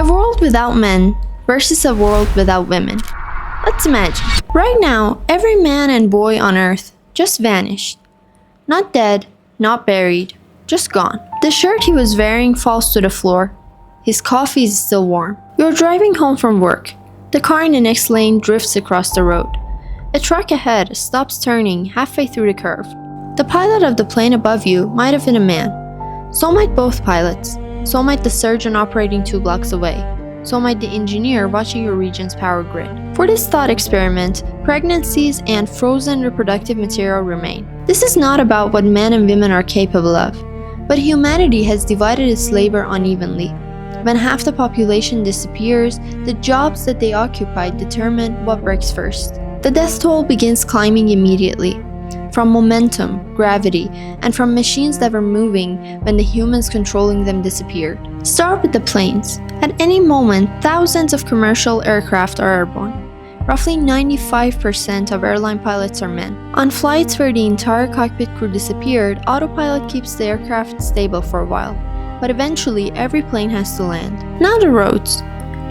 A world without men versus a world without women. Let's imagine. Right now, every man and boy on Earth just vanished. Not dead, not buried, just gone. The shirt he was wearing falls to the floor. His coffee is still warm. You're driving home from work. The car in the next lane drifts across the road. A truck ahead stops turning halfway through the curve. The pilot of the plane above you might have been a man. So might both pilots. So might the surgeon operating 2 blocks away. So might the engineer watching your region's power grid. For this thought experiment, pregnancies and frozen reproductive material remain. This is not about what men and women are capable of, but humanity has divided its labor unevenly. When half the population disappears, the jobs that they occupy determine what breaks first. The death toll begins climbing immediately, from momentum, gravity, and from machines that were moving when the humans controlling them disappeared. Start with the planes. At any moment, thousands of commercial aircraft are airborne. Roughly 95% of airline pilots are men. On flights where the entire cockpit crew disappeared, autopilot keeps the aircraft stable for a while, but eventually every plane has to land. Now the roads.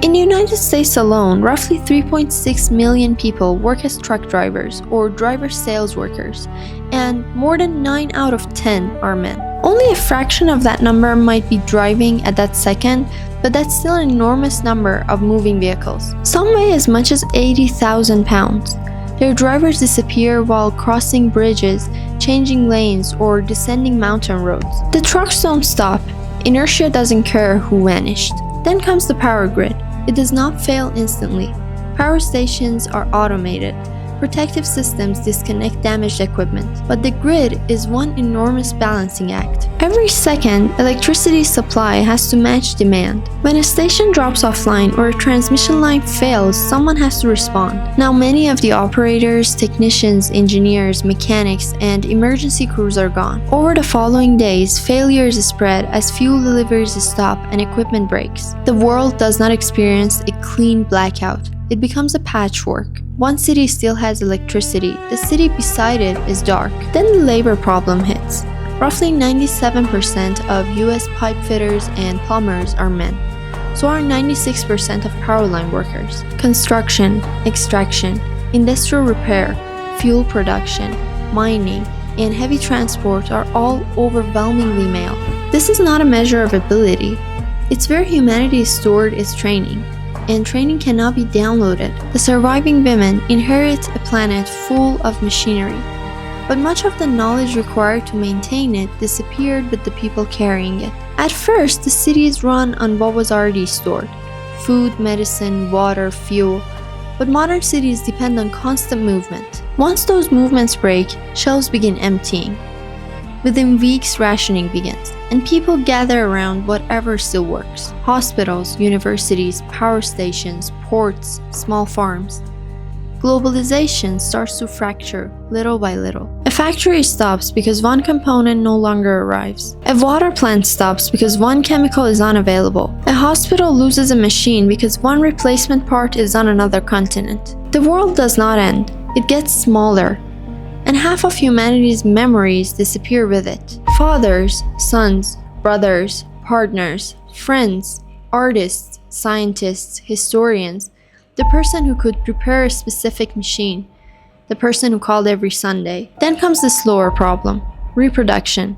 In the United States alone, roughly 3.6 million people work as truck drivers or driver sales workers, and more than 9 out of 10 are men. Only a fraction of that number might be driving at that second, but that's still an enormous number of moving vehicles. Some weigh as much as 80,000 pounds. Their drivers disappear while crossing bridges, changing lanes, or descending mountain roads. The trucks don't stop. Inertia doesn't care who vanished. Then comes the power grid. It does not fail instantly. Power stations are automated. Protective systems disconnect damaged equipment. But the grid is one enormous balancing act. Every second, electricity supply has to match demand. When a station drops offline or a transmission line fails, someone has to respond. Now many of the operators, technicians, engineers, mechanics, and emergency crews are gone. Over the following days, failures spread as fuel deliveries stop and equipment breaks. The world does not experience a clean blackout. It becomes a patchwork. One city still has electricity, the city beside it is dark. Then the labor problem hits. Roughly 97% of US pipe fitters and plumbers are men. So are 96% of power line workers. Construction, extraction, industrial repair, fuel production, mining, and heavy transport are all overwhelmingly male. This is not a measure of ability. It's where humanity stored its training. And training cannot be downloaded. The surviving women inherit a planet full of machinery, but much of the knowledge required to maintain it disappeared with the people carrying it. At first, the cities run on what was already stored: food, medicine, water, fuel. But modern cities depend on constant movement. Once those movements break, shelves begin emptying. Within weeks, rationing begins, and people gather around whatever still works. Hospitals, universities, power stations, ports, small farms. Globalization starts to fracture little by little. A factory stops because one component no longer arrives. A water plant stops because one chemical is unavailable. A hospital loses a machine because one replacement part is on another continent. The world does not end. It gets smaller. And half of humanity's memories disappear with it. Fathers, sons, brothers, partners, friends, artists, scientists, historians, the person who could repair a specific machine, the person who called every Sunday. Then comes the slower problem: reproduction.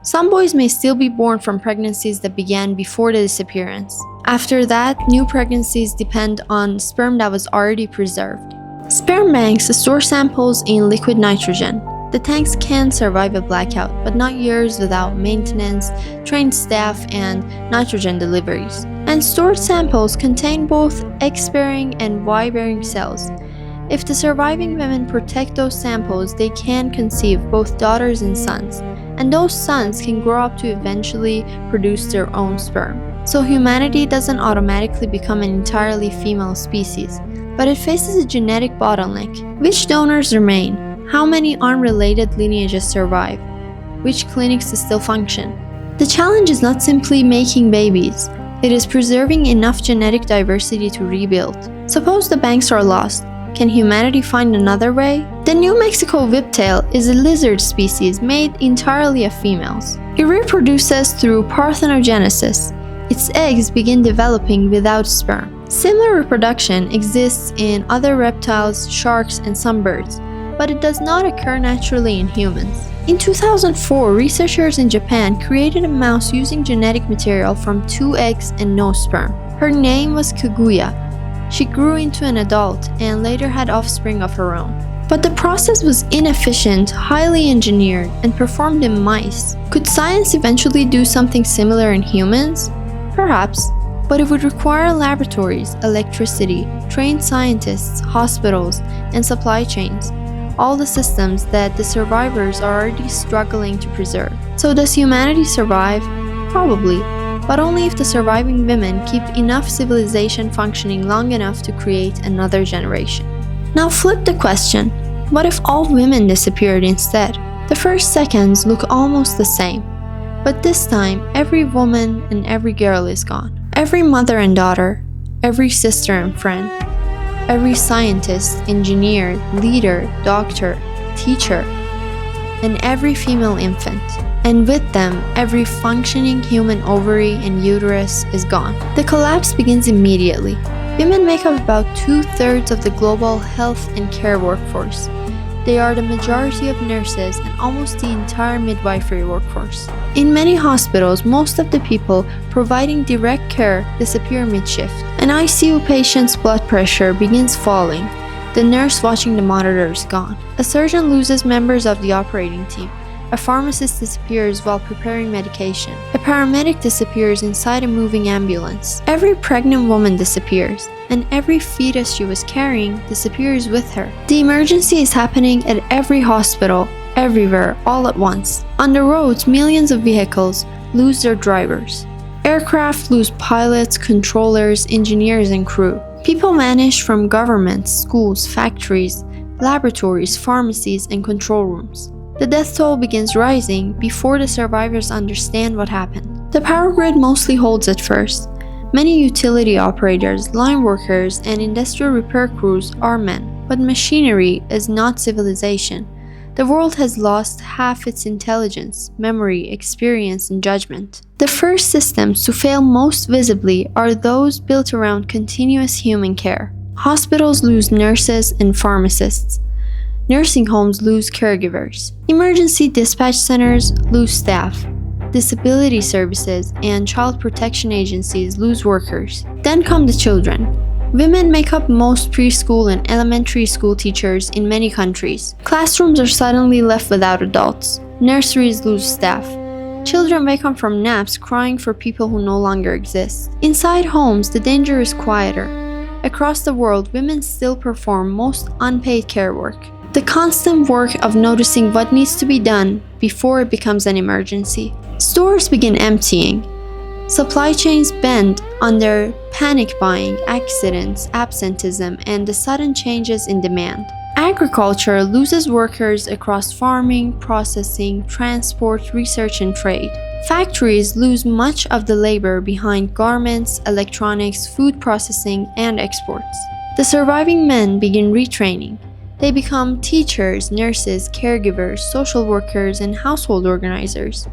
Some boys may still be born from pregnancies that began before the disappearance. After that, new pregnancies depend on sperm that was already preserved. Sperm banks store samples in liquid nitrogen. The tanks can survive a blackout, but not years without maintenance, trained staff, and nitrogen deliveries. And stored samples contain both X-bearing and Y-bearing cells. If the surviving women protect those samples, they can conceive both daughters and sons, and those sons can grow up to eventually produce their own sperm. So humanity doesn't automatically become an entirely female species, but it faces a genetic bottleneck. Which donors remain? How many unrelated lineages survive? Which clinics still function? The challenge is not simply making babies. It is preserving enough genetic diversity to rebuild. Suppose the banks are lost. Can humanity find another way? The New Mexico whiptail is a lizard species made entirely of females. It reproduces through parthenogenesis. its eggs begin developing without sperm. Similar reproduction exists in other reptiles, sharks, and some birds, but it does not occur naturally in humans. In 2004, researchers in Japan created a mouse using genetic material from 2 eggs and no sperm. Her name was Kaguya. She grew into an adult and later had offspring of her own. But the process was inefficient, highly engineered, and performed in mice. Could science eventually do something similar in humans? Perhaps, but it would require laboratories, electricity, trained scientists, hospitals, and supply chains. All the systems that the survivors are already struggling to preserve. So does humanity survive? Probably, but only if the surviving women keep enough civilization functioning long enough to create another generation. Now flip the question, what if all women disappeared instead? The first seconds look almost the same, but this time every woman and every girl is gone. Every mother and daughter, every sister and friend, every scientist, engineer, leader, doctor, teacher, and every female infant. And with them, every functioning human ovary and uterus is gone. The collapse begins immediately. Women make up about 2/3 of the global health and care workforce. They are the majority of nurses and almost the entire midwifery workforce. In many hospitals, most of the people providing direct care disappear mid-shift. An ICU patient's blood pressure begins falling. The nurse watching the monitor is gone. A surgeon loses members of the operating team. A pharmacist disappears while preparing medication. A paramedic disappears inside a moving ambulance. Every pregnant woman disappears, and every fetus she was carrying disappears with her. The emergency is happening at every hospital, everywhere, all at once. On the roads, millions of vehicles lose their drivers. Aircraft lose pilots, controllers, engineers, and crew. People vanish from governments, schools, factories, laboratories, pharmacies, and control rooms. The death toll begins rising before the survivors understand what happened. The power grid mostly holds at first. Many utility operators, line workers, and industrial repair crews are men. But machinery is not civilization. The world has lost half its intelligence, memory, experience, and judgment. The first systems to fail most visibly are those built around continuous human care. Hospitals lose nurses and pharmacists. Nursing homes lose caregivers. Emergency dispatch centers lose staff. Disability services and child protection agencies lose workers. Then come the children. Women make up most preschool and elementary school teachers in many countries. Classrooms are suddenly left without adults. Nurseries lose staff. Children wake up from naps crying for people who no longer exist. Inside homes, the danger is quieter. Across the world, women still perform most unpaid care work. The constant work of noticing what needs to be done before it becomes an emergency. Stores begin emptying. Supply chains bend under panic buying, accidents, absenteeism, and the sudden changes in demand. Agriculture loses workers across farming, processing, transport, research, and trade. Factories lose much of the labor behind garments, electronics, food processing, and exports. The surviving men begin retraining. They become teachers, nurses, caregivers, social workers, and household organizers.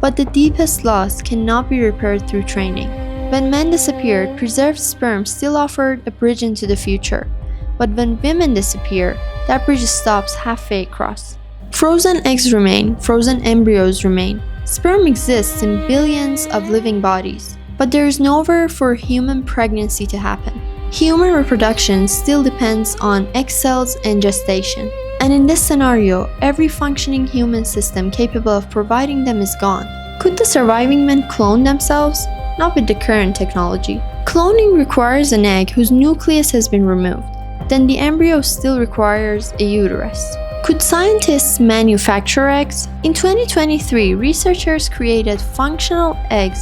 But the deepest loss cannot be repaired through training. When men disappeared, preserved sperm still offered a bridge into the future. But when women disappear, that bridge stops halfway across. Frozen eggs remain, frozen embryos remain. Sperm exists in billions of living bodies, but there is nowhere for human pregnancy to happen. Human reproduction still depends on egg cells and gestation. And in this scenario, every functioning human system capable of providing them is gone. Could the surviving men clone themselves? Not with the current technology. Cloning requires an egg whose nucleus has been removed. Then the embryo still requires a uterus. Could scientists manufacture eggs? In 2023, researchers created functional eggs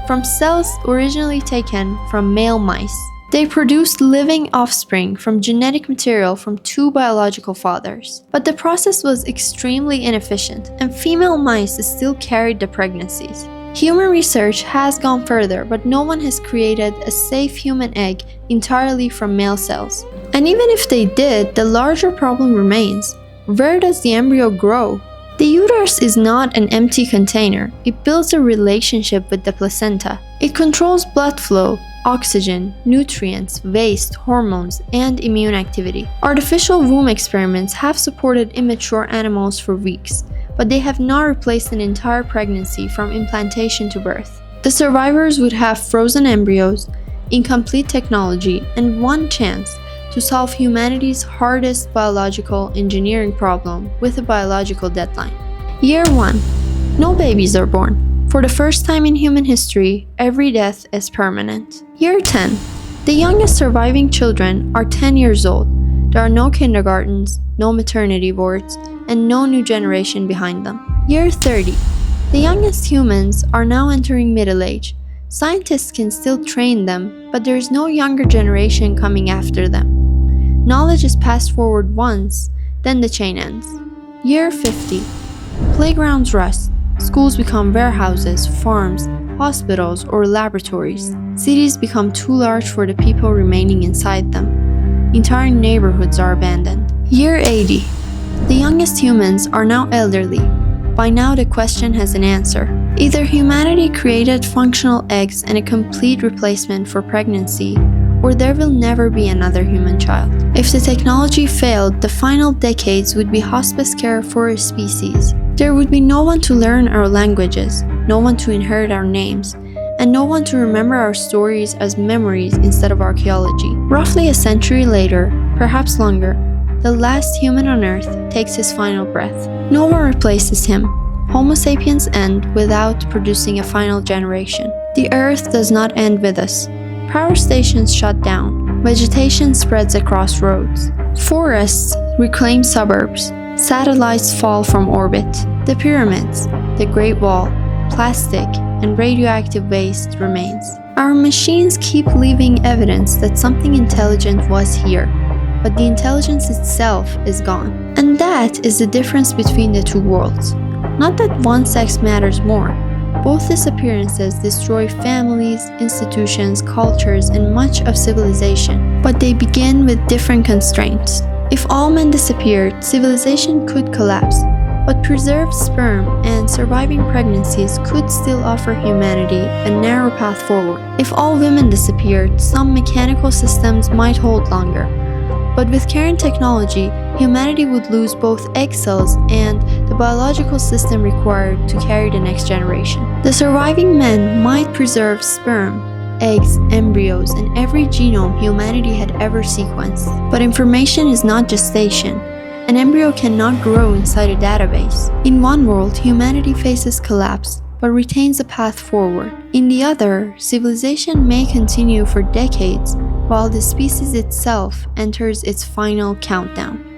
from cells originally taken from male mice. They produced living offspring from genetic material from 2 biological fathers. But the process was extremely inefficient, and female mice still carried the pregnancies. Human research has gone further, but no one has created a safe human egg entirely from male cells. And even if they did, the larger problem remains. Where does the embryo grow? The uterus is not an empty container. It builds a relationship with the placenta. It controls blood flow, oxygen, nutrients, waste, hormones, and immune activity. Artificial womb experiments have supported immature animals for weeks, but they have not replaced an entire pregnancy from implantation to birth. The survivors would have frozen embryos, incomplete technology, and one chance to solve humanity's hardest biological engineering problem with a biological deadline. Year 1. No babies are born. For the first time in human history, every death is permanent. Year 10. The youngest surviving children are 10 years old. There are no kindergartens, no maternity wards, and no new generation behind them. Year 30. The youngest humans are now entering middle age. Scientists can still train them, but there is no younger generation coming after them. Knowledge is passed forward once, then the chain ends. Year 50. Playgrounds rust. Schools become warehouses, farms, hospitals, or laboratories. Cities become too large for the people remaining inside them. Entire neighborhoods are abandoned. Year 80. The youngest humans are now elderly. By now the question has an answer. Either humanity created functional eggs and a complete replacement for pregnancy, or there will never be another human child. If the technology failed, the final decades would be hospice care for a species. There would be no one to learn our languages, no one to inherit our names, and no one to remember our stories as memories instead of archaeology. Roughly a century later, perhaps longer, the last human on Earth takes his final breath. No one replaces him. Homo sapiens end without producing a final generation. The Earth does not end with us. Power stations shut down. Vegetation spreads across roads. Forests reclaim suburbs. Satellites fall from orbit. The pyramids, the Great Wall, plastic, and radioactive waste remains. Our machines keep leaving evidence that something intelligent was here, but the intelligence itself is gone. And that is the difference between the two worlds. Not that one sex matters more. Both disappearances destroy families, institutions, cultures, and much of civilization, but they begin with different constraints. If all men disappeared, civilization could collapse, but preserved sperm and surviving pregnancies could still offer humanity a narrow path forward. If all women disappeared, some mechanical systems might hold longer. But with current technology, humanity would lose both egg cells and the biological system required to carry the next generation. The surviving men might preserve sperm, eggs, embryos, and every genome humanity had ever sequenced. But information is not gestation. An embryo cannot grow inside a database. In one world, humanity faces collapse, but retains a path forward. In the other, civilization may continue for decades, while the species itself enters its final countdown.